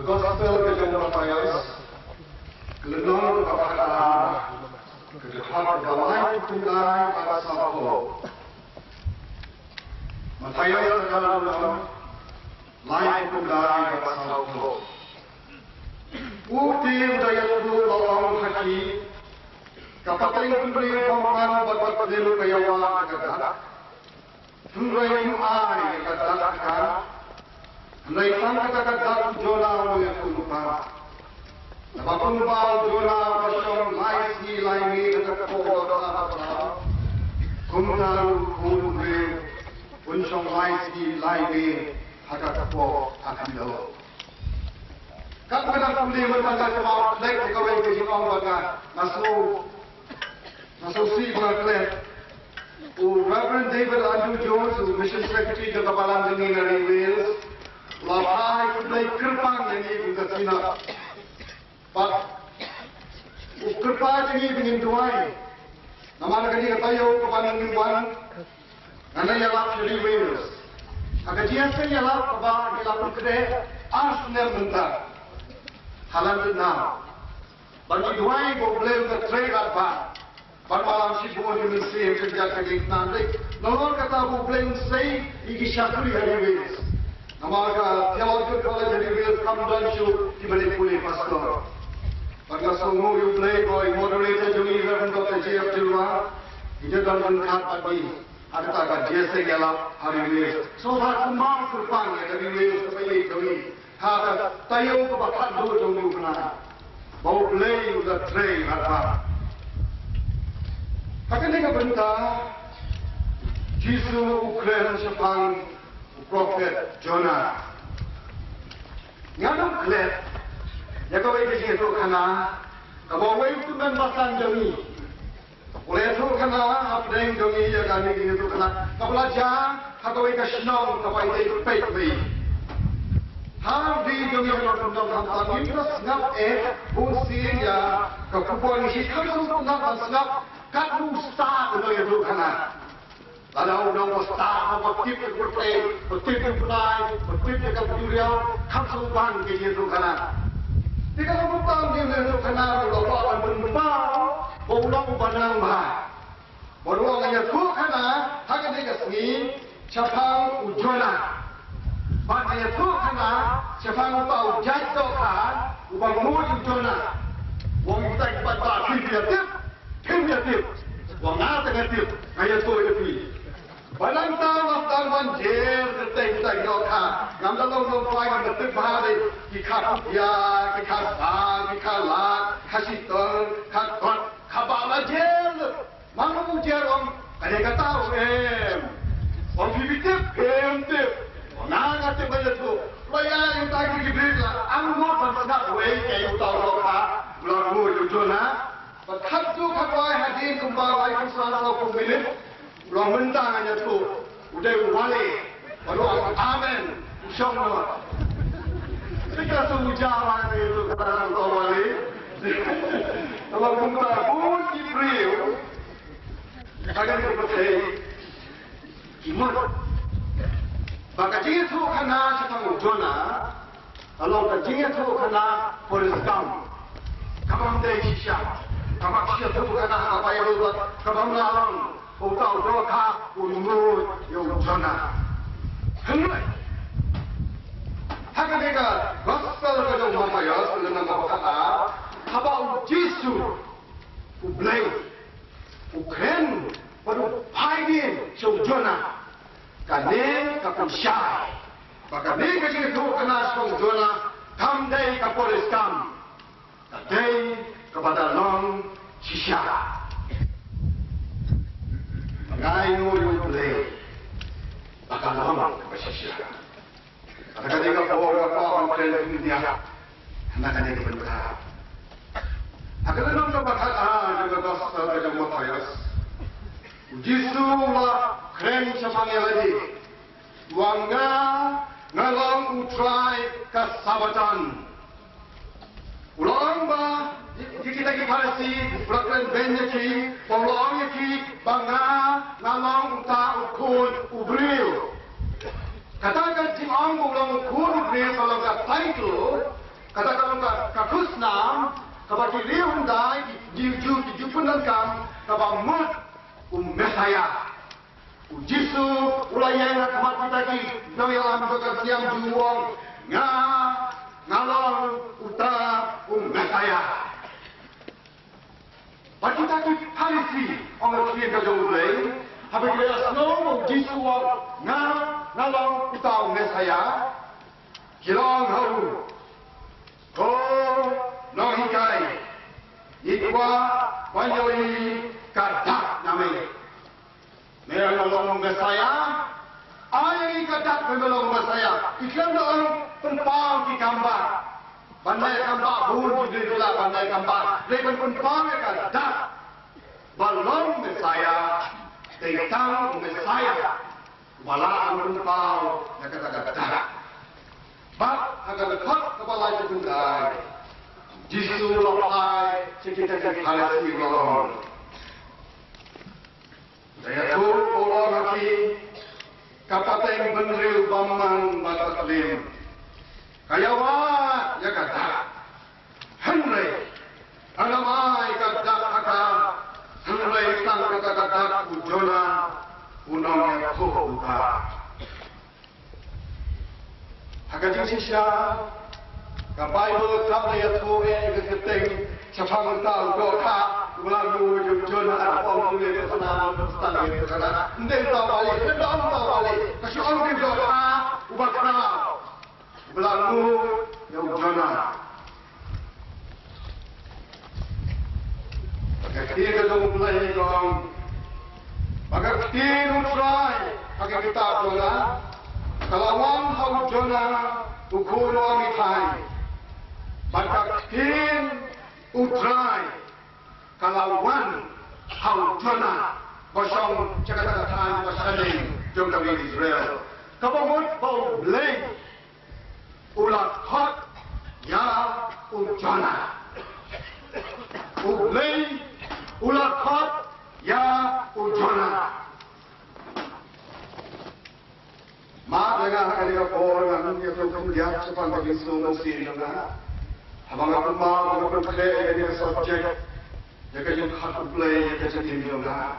gospel ke jomba Matius, kelenong kepada kedekat balai tunggai pasal ko. Matius kelenong lain tunggai pasal ko. Utim daya tu lorong hati, kapateng pemberi pemakan buat pemilu kayawa kedekat. Tunggai ai kedekat. Lai kata-kata jola oleh kumpa. Napakun bal jola pasong lai si lai ni kata kodo apa. Kumnaru kumre unsong lai si lai ni kata ko akilo. Kat mana pulih berbagai sebab lai kawai ke jimang bagai nasu si berkelek. Reverend David Andrew Jones, Mission Secretary ke Kepala Negeri Wales. Lahai kulai kerpang yang ini kita cina, pak kerpang ini dengan tuai, nama nak jadi katayo kepada mingguan, nana yang lap jadi Wales, agak jiasan yang lap kepada yang lap kedai, Arsenal mentah, halan tu nam, bagi tuai boleh bertrade apa, pada malam si bukan cuma sih kerja kerja nanti, nolong kata boleh sih igi syakuri hari Wales. Namaga theological college and real convention kibali puli pastor. Pagka sungo yung playboy moderator yung Reverend Dr. J.F. Dilwa, ito daw ng kapagi at taga Jesse Gala hari Wales. So far kumang kurpang ya hari Wales kapay itoy. Hada tayo kabakat do yung lupna. Bau play yung the train apa. Hakani ka benda Jisu Ukraine Japan Prophet Jonah. Nganong klet, yakaway kasi ito kana, kabaway ito man basan jami. Ule ito kana, hapdeng jami, yakani ito kana, kabladya, hakaway ka sinong, kapay ito pekli. Hardi jami ang hamtan, impas ngap busin ya, kakupuan isi, kamsong ngap, ngap, katrusta ito kana. Kalau orang mustahil bertip berplay, bertip berplay, bertip dengan beliau, kamsung ban ke itu kana. Jika kamu tahu dia itu kana, kalau orang bermbau, orang banang bah. Orang yang tu kana, hanya dia sini, siapa ujona. Orang yang tu kana, siapa tahu jatuh kan, ubah mu ujona. Orang kita ibadah kriatif, orang ada kriatif, ayat tu itu. Balang tahu after one year, the things that you can. Nam dalam no fly on the trip hari, ikat ya, ikat bang, ikat lak, kasitol, kakot, kabala jel. Mana mu jel om? Kaya kata om pibitip, tip. Orang ngat banyak tu. Laya yang tak diberi lah. Anggur bersengat way kayu tahu loka, lalu ujona. Berkat tu kapai hadin kembali kesalahan kumilit. Orang mentang hanya tu, udah wali, baru amen, insyaallah. Jika semua jalan itu kata orang wali, kalau mentang pun Jibril, akan berpercaya iman. Maka jika tu kena setang ujona, kalau jika tu kena polisam, kamu dah sisa, kamu sisa tu kena apa yang buat, kamu lalang. Kau tahu doa umur yang sana. Hendak. Hanya mereka gospel kerja Matius dengan nama kata, apa Yesus, ublay, Ukraine, baru pagi sejona, kane kapusyai, kane kerja itu kena sejona, kamdai kapolis kam, kadai kepada long sisa. Ngai no yung play. Baka lamang kapasasya. At kanina po ang play niya. Na kanina benda. Akan nang nabataan yung gospel ng Matius. Jisu la krem sa pangyayari. Wanga ngalang utray kasabatan. Ulang ba? Kita parasi, belakang benjaki, pemulangnya ki, bangga, nalang uta ukun ubril. Katakan jim ang ulang ukun ubril kalau kat title, katakan kakus nam, kabaki riung dai, jiu jupunan kam, kabamut Mesaya. Jisu ulayang at matitagi, nawilang dogat siyang juwong, ngalong uta Mesaya. Patitagi palisi, ang nagsiyan ka ulay, habang kaya snow, Jisu ngalong uta Mesaya, Kilong haru, ko nohikai, ikwa panjoli kadak namanya. Mereka nolong Mesaya, ayah kadak menolong Mesaya. Iklan doang penpang di gambar, pandai gambar pun di dalam pandai gambar. Lepas penpang kadak, balong Mesaya, tentang Mesaya, balang penpang yang kata-kata. Bak agar dekat kepala jendai, Jisu lopai sekitar halasi lorong. Saya tu orang lagi kapateng benril bamang bataklim. Kayawa ya kata, Henry, anamai kata kata, Henry sang kata kata ujona, unang yang kuhuka. Hagajing siya, kapay mo kapay at kuwe, ikating sa panguntal ko ka, walang yung at ang kulit sa naman ng stangin ko na. Hindi tawali, kasi ang dito ka, ubag ka, walang yung Pagkakti ka doon play kong, pagkakti nung try, pagkakita ko na, kalawang haujona ukuno amitai, bagaktin utrai, kalawan haujona basong cakatatan basaling jom dari Israel. Kabamut bau bleng ulat hot ya ujona, ubleng ulat hot ya ujona. Dengan kalian orang yang kemudian sepanjang itu mesti dengan abang abang mau berkait dengan subjek, jaga yang hak play jaga jadi dengan.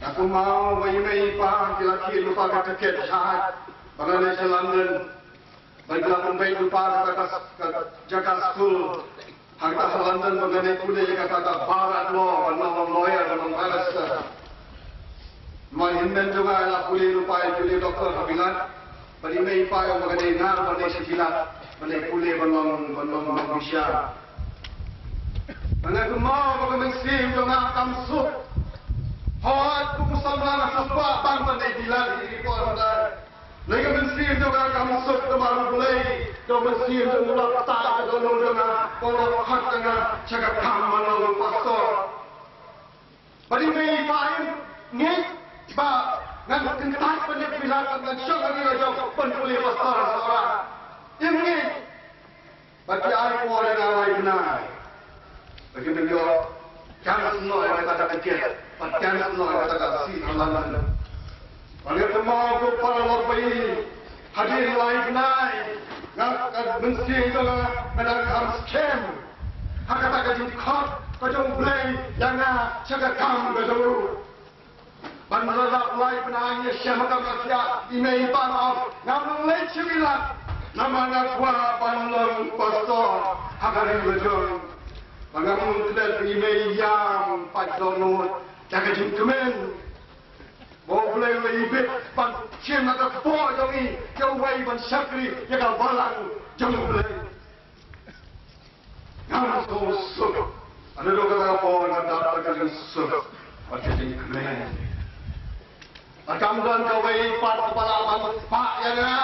Aku mau bayar pang laki lupa kata kerja, bagaimana di London, bagaimana bayar lupa kata jaga school, harga London bagaimana kuliah kata barat law, bagaimana lawyer, bagaimana barrister. Mahindan juga lah kuliah lupa kuliah doktor kabilan, bagi may ipayo magandang nga balay sa kilat, balay kuliah balong magbisya. Mga gumawa mga sim yung nga kamsuk, hawat kung saan nga nasapa bang balay dilan hindi ko andar. Lagi mensim yung nga kamsuk tumarang bulay, yung mensim yung ulap tayo doon yung nga panglahat nga siya kaman ng pastor. Bagi may ipayo ngit. Ba, nang kentat penyepilan dan syurga ni jauh penpulih pasar seorang. Ini bagi aku orang yang lain naik. Bagi beliau, jangan semua yang kata kecil, jangan semua yang kata si London. Bagi semua aku para lorbai hadir lain naik. Nggak mesti itu ada harus scam. Hak kata kecil kau play yang sangat kamu betul. Bandarat lain penanya syamatan masyarakat email panaf namun lain cemilan namanya kuah panlong pastor hakarin betul bangamun tidak email yang pajonut jaga jengkemen mau boleh lebih pan cem nak kuah jongi jauhai ban syakri jaga balang jauh boleh namun kosong ada dua kata apa yang dapat kosong macam jengkemen. Kamdan kawai pat kepala abang pak ya na,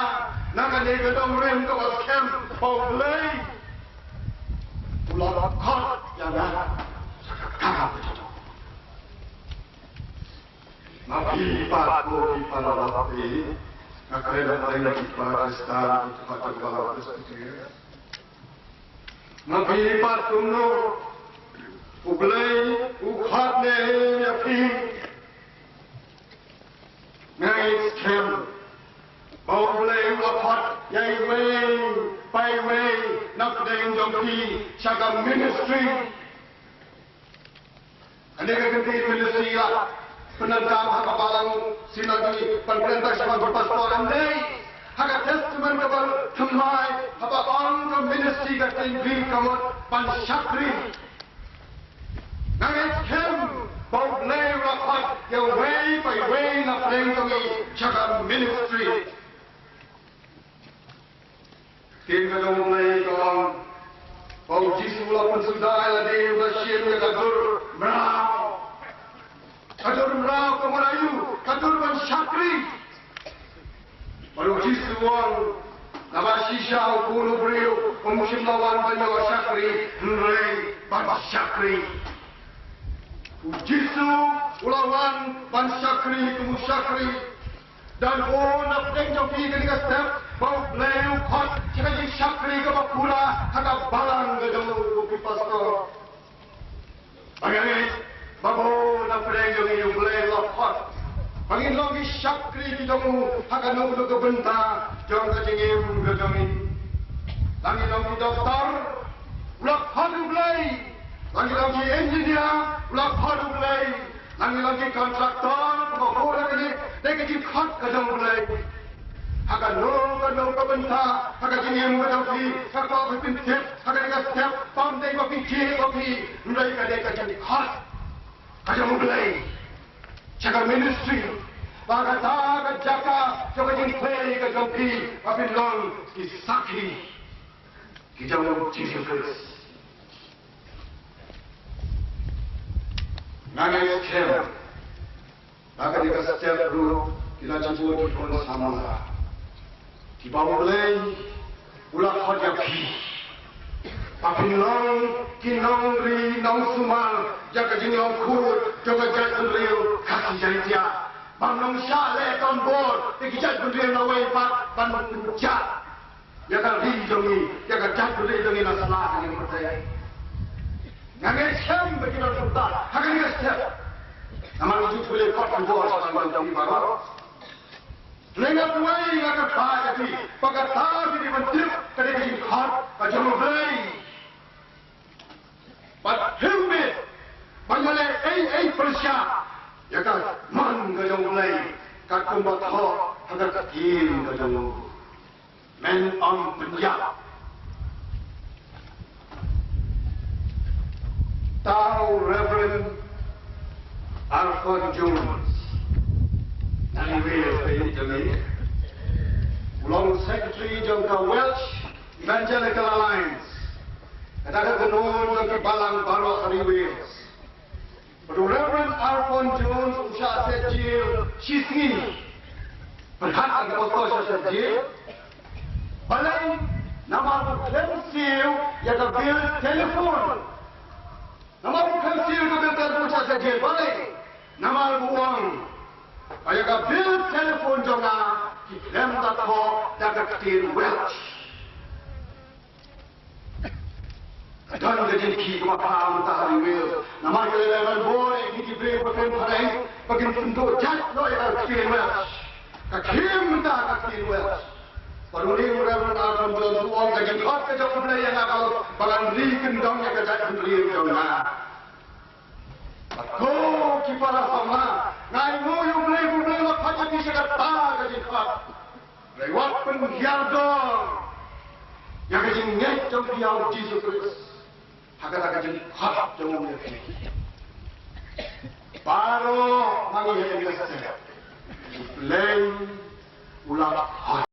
nak ni gedung rem kau scam boleh, ular kot ya na, kakak betul. Nabi pat ko ipala lapi, nakredat lain lagi Pakistan pada bawah itu. Nabi pat kuno, boleh ukhat ne yakin. Ngay scam, bầu lê hoa phật, dây vây, bay vây, napdain jongki syaga ministry. Andai ganti ministry lah penentang hak balang sinagi pemerintah sebagai pastor andai hak testament kabal thamai hak on ke ministry ka tinggi kamot pan syakri. Nangis kem bau lay rapat yang way by way napdain jongki syaga ministry. Kaya kang mulai kang bau jisu lapan sudai lagi bersiap kadur merau, kadur merau ke Melayu, kadur mensyakri. Baru jisu wang nama sisa ukulu beriu memusim lawan banyak syakri, nilai mensyakri. Jisu ulawan mensyakri kemusyakri. Dan nak tengok pergi ke step bau leu kot cakap syakri ke bakula hak balang ke dalam buku pastor. Bagaimana babu nak tengok yang leu kot bagi lagi syakri di dalam hak nunggu ke benta jangan kecingin ke jamin. Lagi lagi doktor ulak hadu belai, lagi engineer ulak hadu belai. Lagi kontraktor, pemahora ini, mereka jikat kadang mulai. Akan no kebentar, akan jenis mengaji, akan berpintir, akan dikasih pandai kopi, mereka jikat kadang mulai. Jaga ministry, bagat jaka, jaga jenis play kadang pi, tapi long disaki, kita mau Jesus Christ. Nangis kem, maka jika setiap dulu kita campur di pun sama. Di bawah belai, ulah khadya pi. Tapi nong, kinong ri, nong sumal, jaga jini ong kur, jaga jatun riu, kaki jari dia. Bang nong syale ton bor, tiki jatun riu nawai pat, ban menjat. Jaga ri jongi, jaga jatun riu jongi nasalah yang percaya. Nangis kem begitu sultan, hakan kasih. Nama itu boleh kau bos pandang baru. Lengan tuai akan bahaya di, pakai tahu di menteri kedai khar, kajian mulai. But himbe, banyak Persia, ya kan man kajian mulai, kat kumbat ho, hakan katin kajian mulai. Men on penjab. Tahu Reverend Alfred Jones, anyway, Long Secretary Jangka Welsh Evangelical Alliance, katakan kenal lagi balang baru hari Wales. But Reverend Alfred Jones usah sejil sisni, berhak agak bosor sejil. Balang nama bukan siu, ya bil telefon. Nama bukan siu ke bil telefon saja balik. Nama buang. Ayah bil telefon jangan lem tak ho dapat ketir Welsh. Dan jadi ki apa matahari Wales. Nama kita level boy ini diberi pakai pakai pakai bentuk cat lo ya ketir Welsh. Kakim tak ketir Welsh. Perluin Reverend Alfred belum uang gaji kot kerja mulai yang akal bagan beli kendong yang kerja beli kendong. Aku kipara sama, ngai muyu beli lo kaca di sekat gaji kot. Lewat penghiardor yang gaji nyet jom diau Jesus Christ. Hakata gaji kot jom nyet. Baru mangi yang kita sedang. Lain ulang.